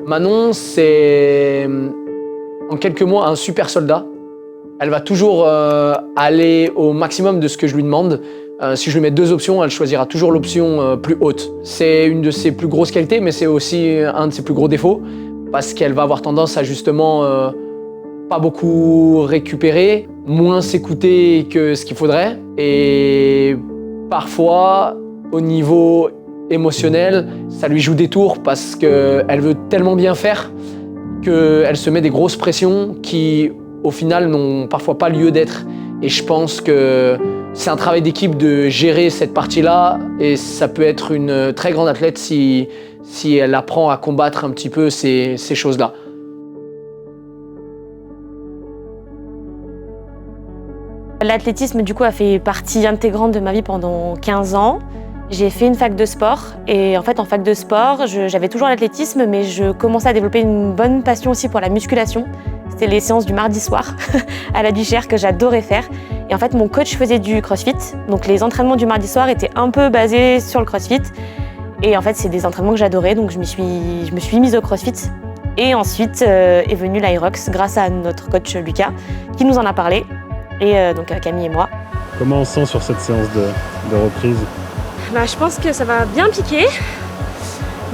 Manon, c'est en quelques mots un super soldat. Elle va toujours aller au maximum de ce que je lui demande. Si je lui mets 2 options, elle choisira toujours l'option plus haute. C'est une de ses plus grosses qualités, mais c'est aussi un de ses plus gros défauts, parce qu'elle va avoir tendance à justement pas beaucoup récupérer, moins s'écouter que ce qu'il faudrait. Et parfois, au niveau émotionnel, ça lui joue des tours parce qu'elle veut tellement bien faire qu'elle se met des grosses pressions qui, au final, n'ont parfois pas lieu d'être. Et je pense que c'est un travail d'équipe de gérer cette partie-là et ça peut être une très grande athlète si elle apprend à combattre un petit peu ces choses-là. L'athlétisme, du coup, a fait partie intégrante de ma vie pendant 15 ans. J'ai fait une fac de sport et en fait, en fac de sport, j'avais toujours l'athlétisme, mais je commençais à développer une bonne passion aussi pour la musculation. C'était les séances du mardi soir à la Duchère que j'adorais faire. Et en fait, mon coach faisait du crossfit, donc les entraînements du mardi soir étaient un peu basés sur le crossfit. Et en fait, c'est des entraînements que j'adorais, donc je me suis mise au crossfit. Et ensuite est venu l'Irox grâce à notre coach Lucas qui nous en a parlé. Et donc à Camille et moi. Comment on se sent sur cette séance de reprise? Je pense que ça va bien piquer,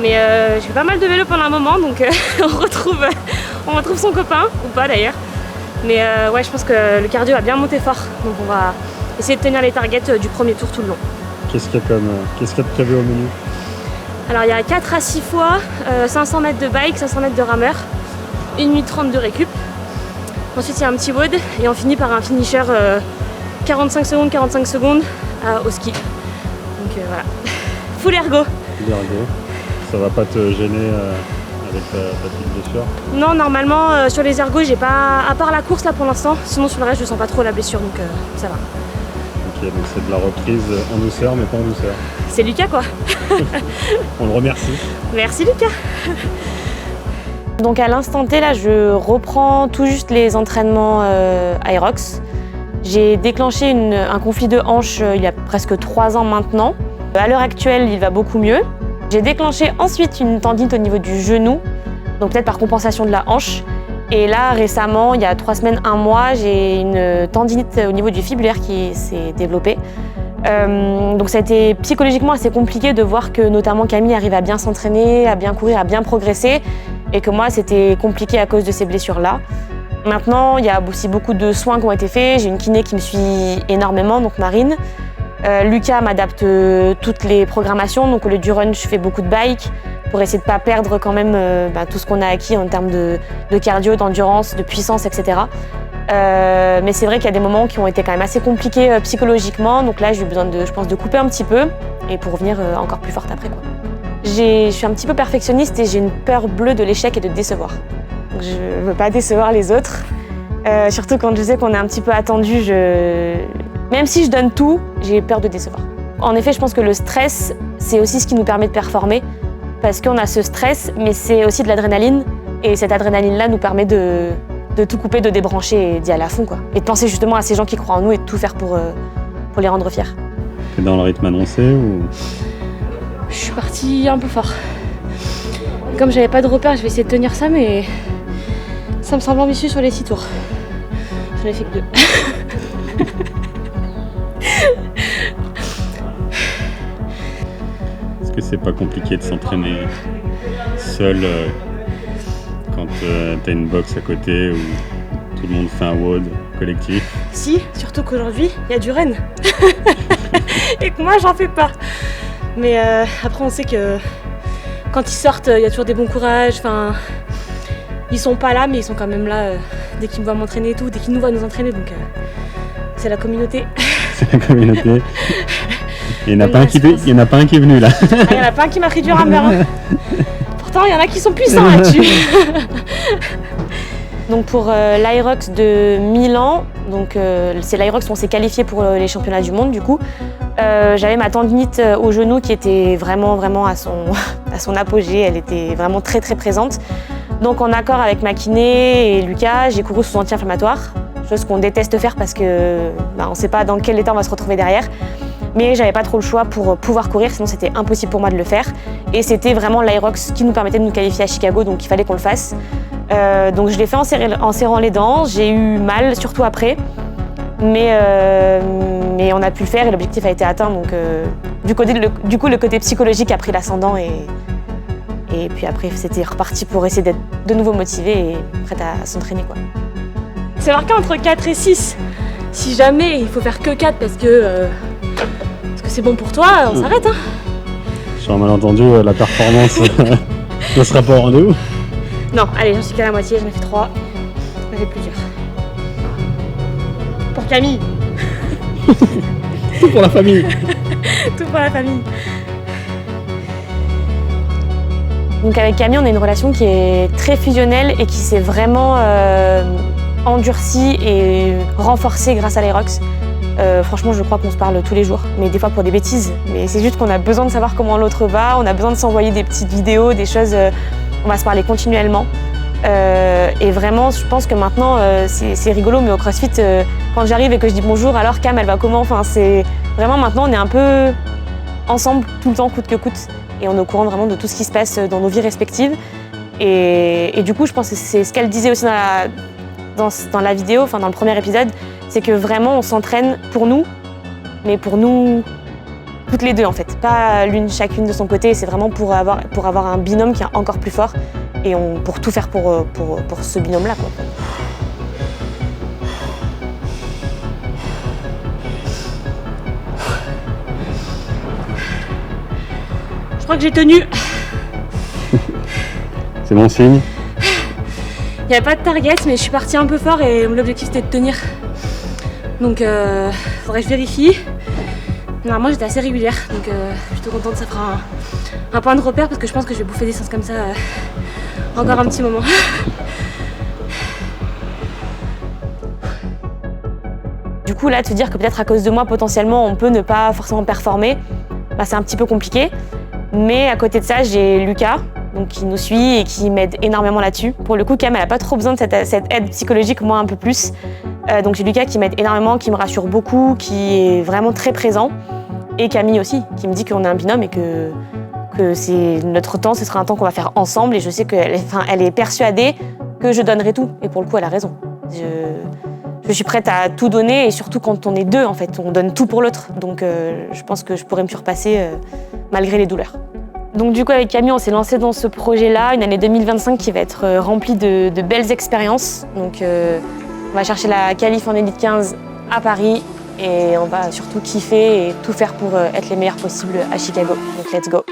mais j'ai fait pas mal de vélo pendant un moment, donc on retrouve son copain, ou pas d'ailleurs. Mais ouais, je pense que le cardio va bien monter fort, donc on va essayer de tenir les targets du premier tour tout le long. Qu'est-ce qu'il y a de prévu au menu? Alors il y a 4 à 6 fois, 500 mètres de bike, 500 mètres de rameur, 1 minute 30 de récup. Ensuite il y a un petit WOD et on finit par un finisher 45 secondes au ski. Donc voilà, full ergo. Full ergo. Ça va pas te gêner avec ta petite blessure? Non, normalement sur les ergos j'ai pas, à part la course là pour l'instant, sinon sur le reste je sens pas trop la blessure donc ça va. Ok, donc c'est de la reprise en douceur mais pas en douceur. C'est Lucas quoi. On le remercie. Merci Lucas. Donc à l'instant T, là, je reprends tout juste les entraînements Irox. J'ai déclenché un conflit de hanche il y a presque 3 ans maintenant. À l'heure actuelle, il va beaucoup mieux. J'ai déclenché ensuite une tendinite au niveau du genou, donc peut-être par compensation de la hanche. Et là, récemment, il y a 3 semaines, 1 mois, j'ai une tendinite au niveau du fibulaire qui s'est développée. Donc ça a été psychologiquement assez compliqué de voir que notamment Camille arrive à bien s'entraîner, à bien courir, à bien progresser. Et que moi, c'était compliqué à cause de ces blessures-là. Maintenant, il y a aussi beaucoup de soins qui ont été faits. J'ai une kiné qui me suit énormément, donc Marine. Lucas m'adapte toutes les programmations. Donc au lieu du run, je fais beaucoup de bike pour essayer de ne pas perdre quand même tout ce qu'on a acquis en termes de cardio, d'endurance, de puissance, etc. Mais c'est vrai qu'il y a des moments qui ont été quand même assez compliqués psychologiquement. Donc là, j'ai eu besoin je pense, de couper un petit peu et pour revenir encore plus forte après, quoi. Je suis un petit peu perfectionniste et j'ai une peur bleue de l'échec et de décevoir. Donc je ne veux pas décevoir les autres, surtout quand je sais qu'on est un petit peu attendu. Même si je donne tout, j'ai peur de décevoir. En effet, je pense que le stress, c'est aussi ce qui nous permet de performer parce qu'on a ce stress, mais c'est aussi de l'adrénaline et cette adrénaline-là nous permet de tout couper, de débrancher et d'y aller à fond, quoi. Et de penser justement à ces gens qui croient en nous et de tout faire pour les rendre fiers. T'es dans le rythme annoncé ou... Je suis partie un peu fort. Comme j'avais pas de repère, je vais essayer de tenir ça, mais ça me semble ambitieux sur les 6 tours. J'en ai fait que 2. Est-ce que c'est pas compliqué de s'entraîner seul quand t'as une box à côté ou tout le monde fait un WOD collectif? Si, surtout qu'aujourd'hui, il y a du run. Et que moi, j'en fais pas. Mais après, on sait que quand ils sortent, il y a toujours des bons courages. Enfin, ils sont pas là, mais ils sont quand même là dès qu'ils me voient m'entraîner et tout, dès qu'ils nous voient nous entraîner. Donc, c'est la communauté. C'est la communauté. Il n'y en a pas un qui est venu là. Il n'y en a pas un qui m'a pris du rameur. Hein. Pourtant, il y en a qui sont puissants là-dessus. Donc pour l'Irox de Milan, c'est l'Irox où on s'est qualifié pour les championnats du monde du coup. J'avais ma tendinite au genou qui était vraiment à son apogée, elle était vraiment très présente. Donc en accord avec ma kiné et Lucas, j'ai couru sous anti-inflammatoire, chose qu'on déteste faire parce que on ne sait pas dans quel état on va se retrouver derrière. Mais j'avais pas trop le choix pour pouvoir courir, sinon c'était impossible pour moi de le faire. Et c'était vraiment l'Aerox qui nous permettait de nous qualifier à Chicago, donc il fallait qu'on le fasse. Donc je l'ai fait en serrant les dents, j'ai eu mal, surtout après. Mais on a pu le faire et l'objectif a été atteint. Donc du coup, le côté psychologique a pris l'ascendant et puis après, c'était reparti pour essayer d'être de nouveau motivé et prête à s'entraîner, quoi. C'est marqué entre 4 et 6. Si jamais il faut faire que 4 parce que c'est bon pour toi, on s'arrête. Hein. Sur un malentendu, la performance ne sera pas au rendez-vous. Non, allez, j'en suis qu'à la moitié, j'en ai fait 3. J'en ai fait plusieurs. Pour Camille. Tout pour la famille. Tout pour la famille. Donc avec Camille, on a une relation qui est très fusionnelle et qui s'est vraiment endurcie et renforcée grâce à l'Aerox. Franchement, je crois qu'on se parle tous les jours, mais des fois pour des bêtises. Mais c'est juste qu'on a besoin de savoir comment l'autre va, on a besoin de s'envoyer des petites vidéos, des choses, on va se parler continuellement. Et vraiment, je pense que maintenant, c'est rigolo, mais au CrossFit, quand j'arrive et que je dis bonjour, alors Cam, elle va comment? Enfin, c'est vraiment maintenant, on est un peu ensemble tout le temps, coûte que coûte. Et on est au courant vraiment de tout ce qui se passe dans nos vies respectives. Et du coup, je pense que c'est ce qu'elle disait aussi dans la vidéo, enfin dans le premier épisode, c'est que vraiment on s'entraîne pour nous, mais pour nous toutes les deux en fait. Pas chacune de son côté, c'est vraiment pour avoir un binôme qui est encore plus fort et pour tout faire pour ce binôme-là, quoi. Je crois que j'ai tenu. C'est bon signe. Il n'y avait pas de target, mais je suis partie un peu fort et l'objectif c'était de tenir. Donc faudrait que je vérifie. Normalement j'étais assez régulière, donc je suis plutôt contente, ça fera un point de repère parce que je pense que je vais bouffer des séances comme ça encore un petit moment. Du coup là, te dire que peut-être à cause de moi potentiellement on peut ne pas forcément performer, bah, c'est un petit peu compliqué. Mais à côté de ça, j'ai Lucas, donc, qui nous suit et qui m'aide énormément là-dessus. Pour le coup, Cam, elle n'a pas trop besoin de cette aide psychologique, moi un peu plus. Donc j'ai Lucas qui m'aide énormément, qui me rassure beaucoup, qui est vraiment très présent. Et Camille aussi, qui me dit qu'on est un binôme et que c'est notre temps, ce sera un temps qu'on va faire ensemble. Et je sais qu'elle est persuadée que je donnerai tout. Et pour le coup, elle a raison. Je suis prête à tout donner et surtout quand on est deux, en fait, on donne tout pour l'autre. Donc je pense que je pourrais me surpasser malgré les douleurs. Donc du coup, avec Camille, on s'est lancé dans ce projet-là, une année 2025 qui va être remplie de belles expériences. Donc on va chercher la qualif en Elite 15 à Paris et on va surtout kiffer et tout faire pour être les meilleurs possibles à Chicago. Donc let's go.